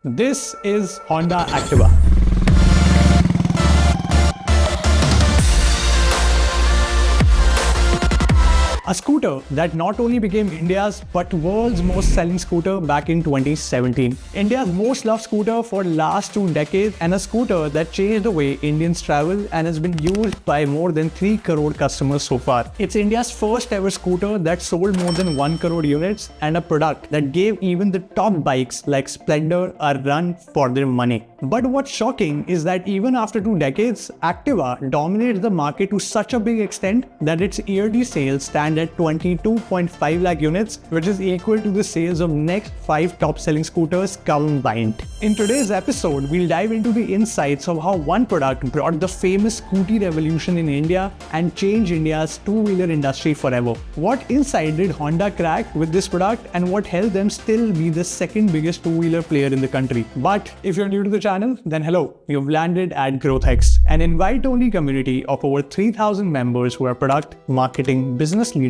This is Honda Activa. A scooter that not only became India's but world's most selling scooter back in 2017. India's most loved scooter for last 2 decades and a scooter that changed the way Indians travel and has been used by more than 3 crore customers so far. It's India's first ever scooter that sold more than 1 crore units and a product that gave even the top bikes like Splendor a run for their money. But what's shocking is that even after 2 decades, Activa dominates the market to such a big extent that its yearly sales stand at 22.5 lakh units, which is equal to the sales of next 5 top-selling scooters combined. In today's episode, we'll dive into the insights of how one product brought the famous scooty revolution in India and changed India's two-wheeler industry forever. What insight did Honda crack with this product and what helped them still be the second biggest two-wheeler player in the country? But if you're new to the channel, then hello, you've landed at GrowthX, an invite-only community of over 3,000 members who are product, marketing, business leaders,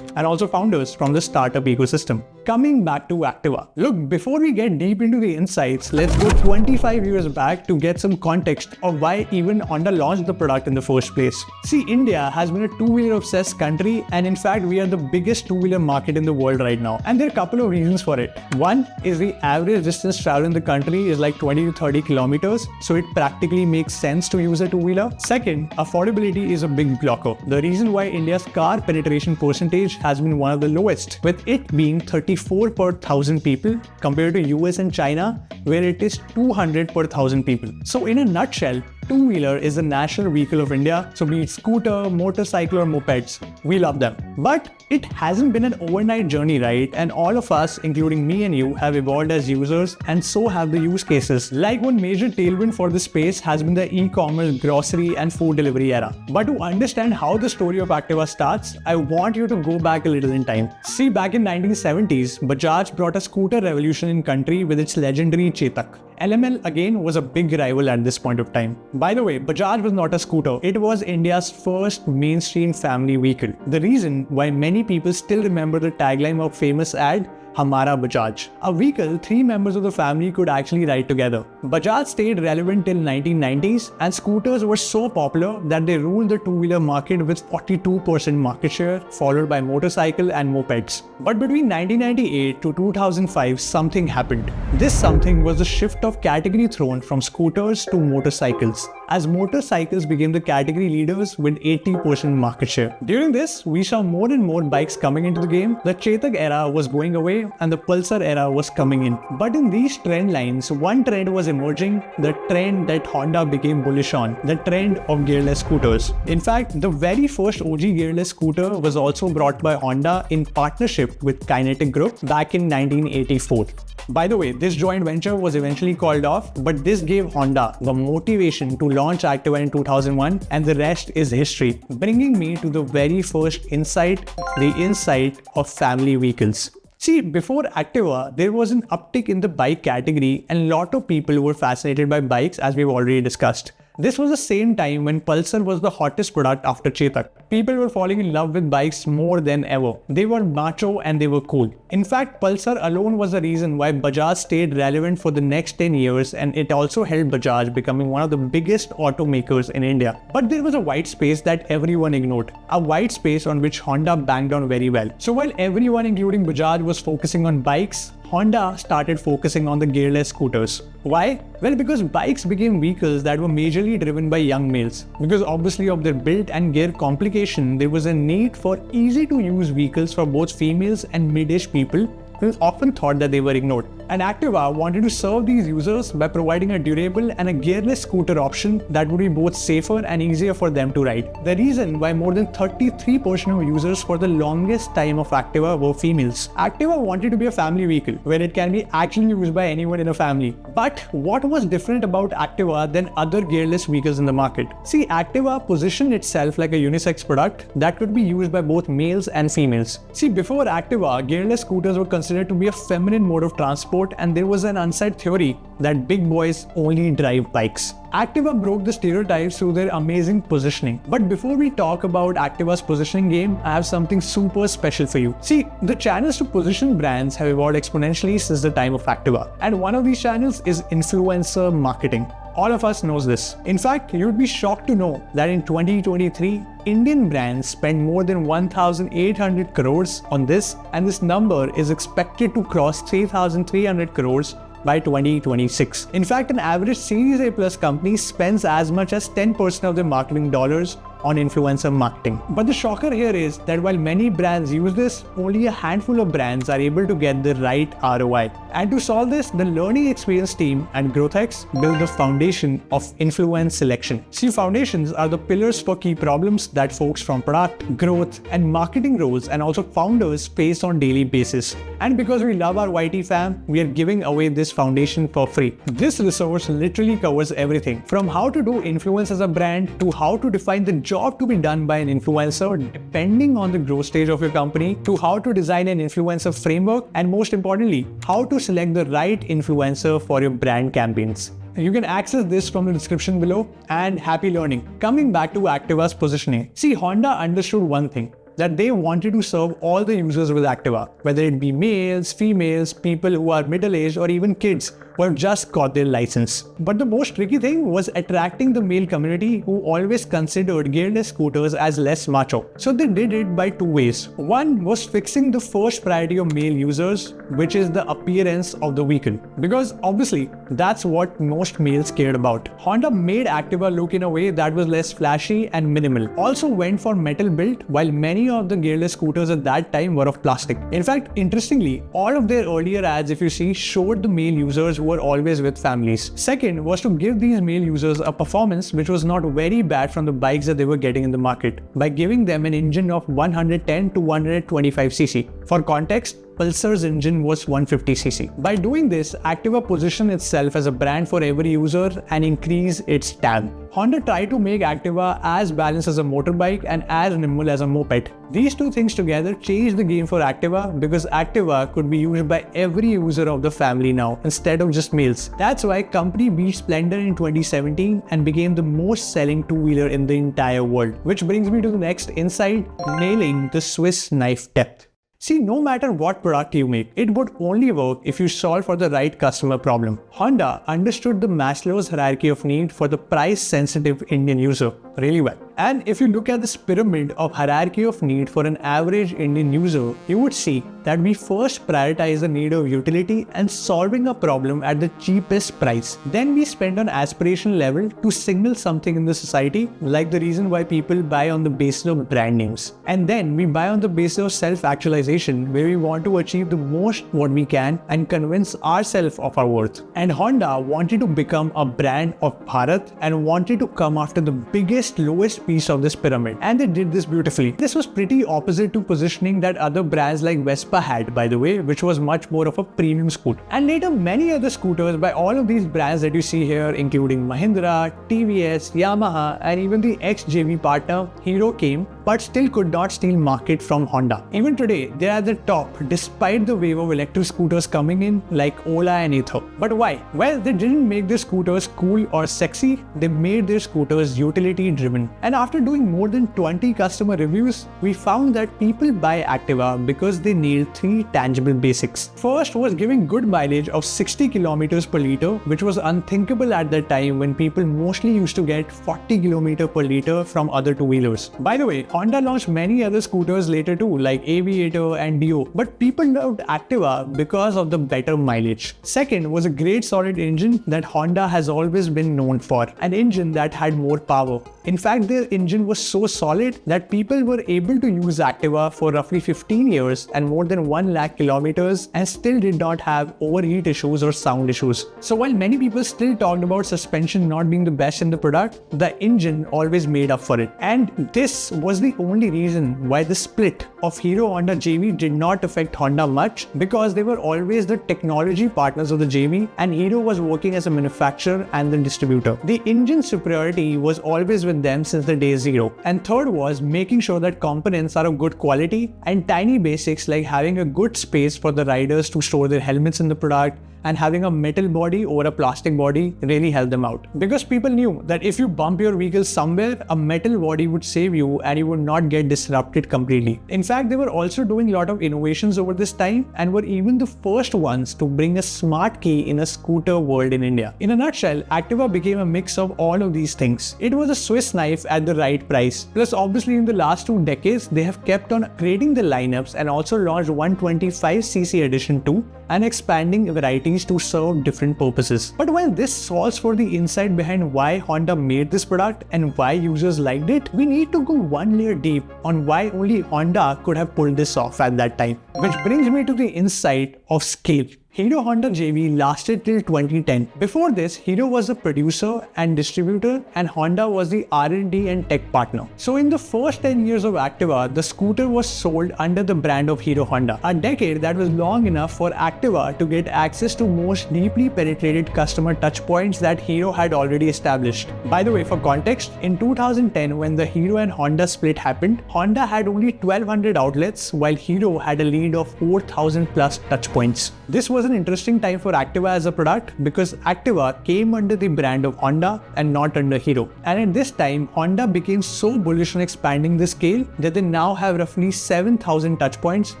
and also founders from the startup ecosystem. Coming back to Activa. Look, before we get deep into the insights, let's go 25 years back to get some context of why even Honda launched the product in the first place. See, India has been a two-wheeler obsessed country, and in fact, we are the biggest two-wheeler market in the world right now. And there are a couple of reasons for it. One is the average distance traveled in the country is like 20 to 30 kilometers, so it practically makes sense to use a two-wheeler. Second, affordability is a big blocker. The reason why India's car penetration percentage has been one of the lowest, with it being 34 per 1,000 people compared to US and China, where it is 200 per 1,000 people. So in a nutshell, two-wheeler is the national vehicle of India, so be it scooter, motorcycle or mopeds, we love them. But it hasn't been an overnight journey, right? And all of us, including me and you, have evolved as users, and so have the use cases. Like one major tailwind for this space has been the e-commerce, grocery and food delivery era. But to understand how the story of Activa starts, I want you to go back a little in time. See, back in 1970s, Bajaj brought a scooter revolution in country with its legendary Chetak. LML again was a big rival at this point of time. By the way, Bajaj was not a scooter. It was India's first mainstream family vehicle. The reason why many people still remember the tagline of famous ad, Hamara Bajaj. A vehicle 3 members of the family could actually ride together. Bajaj stayed relevant till 1990s and scooters were so popular that they ruled the two-wheeler market with 42% market share, followed by motorcycle and mopeds. But between 1998 to 2005, something happened. This something was the shift of category throne from scooters to motorcycles, as motorcycles became the category leaders with 80% market share. During this, we saw more and more bikes coming into the game. The Chetak era was going away and the Pulsar era was coming in. But in these trend lines, one trend was emerging, the trend that Honda became bullish on, the trend of gearless scooters. In fact, the very first OG gearless scooter was also brought by Honda in partnership with Kinetic Group back in 1984. By the way, this joint venture was eventually called off, but this gave Honda the motivation to launch Activa in 2001, and the rest is history. Bringing me to the very first insight, the insight of family vehicles. See, before Activa, there was an uptick in the bike category and a lot of people were fascinated by bikes, as we've already discussed. This was the same time when Pulsar was the hottest product after Chetak. People were falling in love with bikes more than ever. They were macho and they were cool. In fact, Pulsar alone was the reason why Bajaj stayed relevant for the next 10 years, and it also helped Bajaj becoming one of the biggest automakers in India. But there was a white space that everyone ignored. A white space on which Honda banged on very well. So while everyone including Bajaj was focusing on bikes, Honda started focusing on the gearless scooters. Why? Well, because bikes became vehicles that were majorly driven by young males. Because obviously of their build and gear complication, there was a need for easy to use vehicles for both females and mid-aged people who often thought that they were ignored. And Activa wanted to serve these users by providing a durable and a gearless scooter option that would be both safer and easier for them to ride. The reason why more than 33% of users for the longest time of Activa were females. Activa wanted to be a family vehicle where it can be actually used by anyone in a family. But what was different about Activa than other gearless vehicles in the market? See, Activa positioned itself like a unisex product that could be used by both males and females. See, before Activa, gearless scooters were considered to be a feminine mode of transport sport and there was an unsaid theory that big boys only drive bikes. Activa broke the stereotypes through their amazing positioning. But before we talk about Activa's positioning game, I have something super special for you. See, the channels to position brands have evolved exponentially since the time of Activa. And one of these channels is influencer marketing. All of us knows this. In fact, you'd be shocked to know that in 2023, Indian brands spend more than 1,800 crores on this, and this number is expected to cross 3,300 crores by 2026. In fact, an average Series A plus company spends as much as 10% of their marketing dollars on influencer marketing. But the shocker here is that while many brands use this, only a handful of brands are able to get the right ROI. And to solve this, the learning experience team at GrowthX built the foundation of influence selection. See, foundations are the pillars for key problems that folks from product, growth, and marketing roles and also founders face on daily basis. And because we love our YT fam, we are giving away this foundation for free. This resource literally covers everything from how to do influence as a brand to how to define the job to be done by an influencer depending on the growth stage of your company, to how to design an influencer framework, and most importantly, how to select the right influencer for your brand campaigns. You can access this from the description below, and happy learning. Coming back to Activa's positioning. See, Honda understood one thing, that they wanted to serve all the users with Activa, whether it be males, females, people who are middle-aged, or even kids who have just got their license. But the most tricky thing was attracting the male community who always considered gearless scooters as less macho. So they did it by two ways. One was fixing the first priority of male users, which is the appearance of the vehicle. Because obviously, that's what most males cared about. Honda made Activa look in a way that was less flashy and minimal. Also went for metal built, while many of the gearless scooters at that time were of plastic. In fact, interestingly, all of their earlier ads, if you see, showed the male users who were always with families. Second was to give these male users a performance which was not very bad from the bikes that they were getting in the market by giving them an engine of 110 to 125cc. For context, Pulsar's engine was 150cc. By doing this, Activa positioned itself as a brand for every user and increased its TAM. Honda tried to make Activa as balanced as a motorbike and as nimble as a moped. These two things together changed the game for Activa because Activa could be used by every user of the family now instead of just males. That's why company beat Splendor in 2017 and became the most selling two-wheeler in the entire world. Which brings me to the next insight, nailing the Swiss knife depth. See, no matter what product you make, it would only work if you solve for the right customer problem. Honda understood the Maslow's hierarchy of need for the price-sensitive Indian user really well. And if you look at this pyramid of hierarchy of need for an average Indian user, you would see that we first prioritize the need of utility and solving a problem at the cheapest price. Then we spend on aspiration level to signal something in the society, like the reason why people buy on the basis of brand names. And then we buy on the basis of self-actualization, where we want to achieve the most what we can and convince ourselves of our worth. And Honda wanted to become a brand of Bharat and wanted to come after the biggest, lowest piece of this pyramid, and they did this beautifully. This was pretty opposite to positioning that other brands like Vespa had, by the way, which was much more of a premium scooter. And later, many other scooters by all of these brands that you see here, including Mahindra, TVS, Yamaha, and even the ex-JV partner Hero came, but still could not steal market from Honda. Even today, they are at the top despite the wave of electric scooters coming in like Ola and Ather. But why? Well, they didn't make their scooters cool or sexy, they made their scooters utility driven. And after doing more than 20 customer reviews, we found that people buy Activa because they nailed three tangible basics. First was giving good mileage of 60 km per liter, which was unthinkable at that time when people mostly used to get 40 km per liter from other two-wheelers. By the way, Honda launched many other scooters later too, like Aviator and Dio, but people loved Activa because of the better mileage. Second was a great solid engine that Honda has always been known for, an engine that had more power. In fact, their engine was so solid that people were able to use Activa for roughly 15 years and more than 1 lakh kilometers and still did not have overheat issues or sound issues. So while many people still talked about suspension not being the best in the product, the engine always made up for it. And this was the only reason why the split of Hero-Honda JV did not affect Honda much because they were always the technology partners of the JV and Hero was working as a manufacturer and the distributor. The engine superiority was always with them since the day zero. And third was making sure that components are of good quality and tiny basics like having a good space for the riders to store their helmets in the product and having a metal body over a plastic body really helped them out. Because people knew that if you bump your vehicle somewhere, a metal body would save you and you would not get disrupted completely. In fact, they were also doing a lot of innovations over this time and were even the first ones to bring a smart key in a scooter world in India. In a nutshell, Activa became a mix of all of these things. It was a Swiss knife at the right price. Plus, obviously in the last 2 decades, they have kept on creating the lineups and also launched 125cc edition too and expanding varieties to serve different purposes. But while this solves for the insight behind why Honda made this product and why users liked it, we need to go one layer deep on why only Honda could have pulled this off at that time. Which brings me to the insight of scale. Hero-Honda JV lasted till 2010. Before this, Hero was the producer and distributor and Honda was the R&D and tech partner. So in the first 10 years of Activa, the scooter was sold under the brand of Hero-Honda. A decade that was long enough for Activa to get access to most deeply penetrated customer touchpoints that Hero had already established. By the way, for context, in 2010 when the Hero and Honda split happened, Honda had only 1200 outlets while Hero had a lead of 4000 plus touchpoints. This was an interesting time for Activa as a product because Activa came under the brand of Honda and not under Hero. And at this time, Honda became so bullish on expanding the scale that they now have roughly 7,000 touchpoints,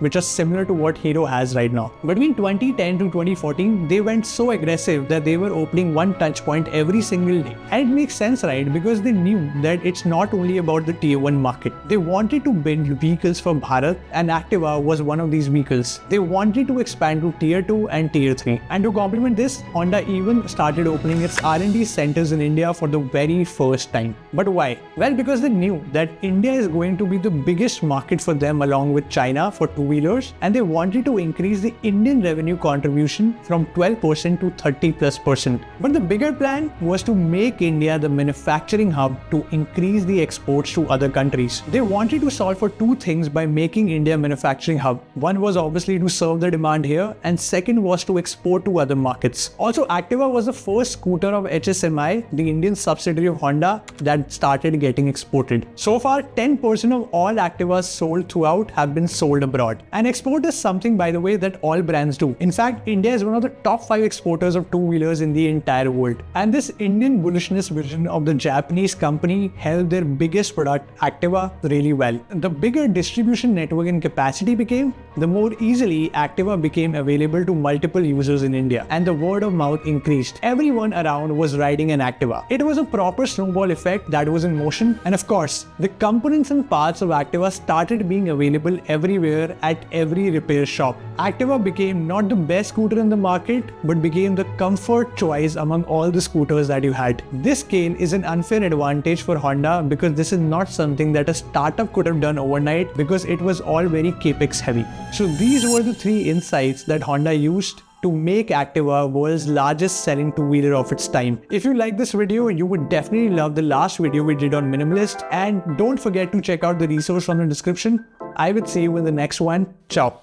which are similar to what Hero has right now. Between 2010 to 2014, they went so aggressive that they were opening one touchpoint every single day. And it makes sense, right? Because they knew that it's not only about the tier 1 market. They wanted to build vehicles for Bharat and Activa was one of these vehicles. They wanted to expand to tier 2 and tier 3. And to complement this, Honda even started opening its R&D centers in India for the very first time. But why? Well, because they knew that India is going to be the biggest market for them along with China for two-wheelers and they wanted to increase the Indian revenue contribution from 12% to 30+%. But the bigger plan was to make India the manufacturing hub to increase the exports to other countries. They wanted to solve for two things by making India a manufacturing hub. One was obviously to serve the demand here and second was to export to other markets. Also, Activa was the first scooter of HSMI, the Indian subsidiary of Honda, that started getting exported. So far, 10% of all Activas sold throughout have been sold abroad. And export is something, by the way, that all brands do. In fact, India is one of the top 5 exporters of two-wheelers in the entire world. And this Indian bullishness vision of the Japanese company helped their biggest product, Activa, really well. The bigger distribution network and capacity became, the more easily Activa became available to multiple users in India and the word of mouth increased. Everyone around was riding an Activa. It was a proper snowball effect that was in motion and of course, the components and parts of Activa started being available everywhere at every repair shop. Activa became not the best scooter in the market but became the comfort choice among all the scooters that you had. This scale is an unfair advantage for Honda because this is not something that a startup could have done overnight because it was all very capex heavy. So these were the 3 insights that Honda used to make Activa world's largest selling two-wheeler of its time. If you like this video, you would definitely love the last video we did on Minimalist and don't forget to check out the resource from the description. I will see you in the next one. Ciao.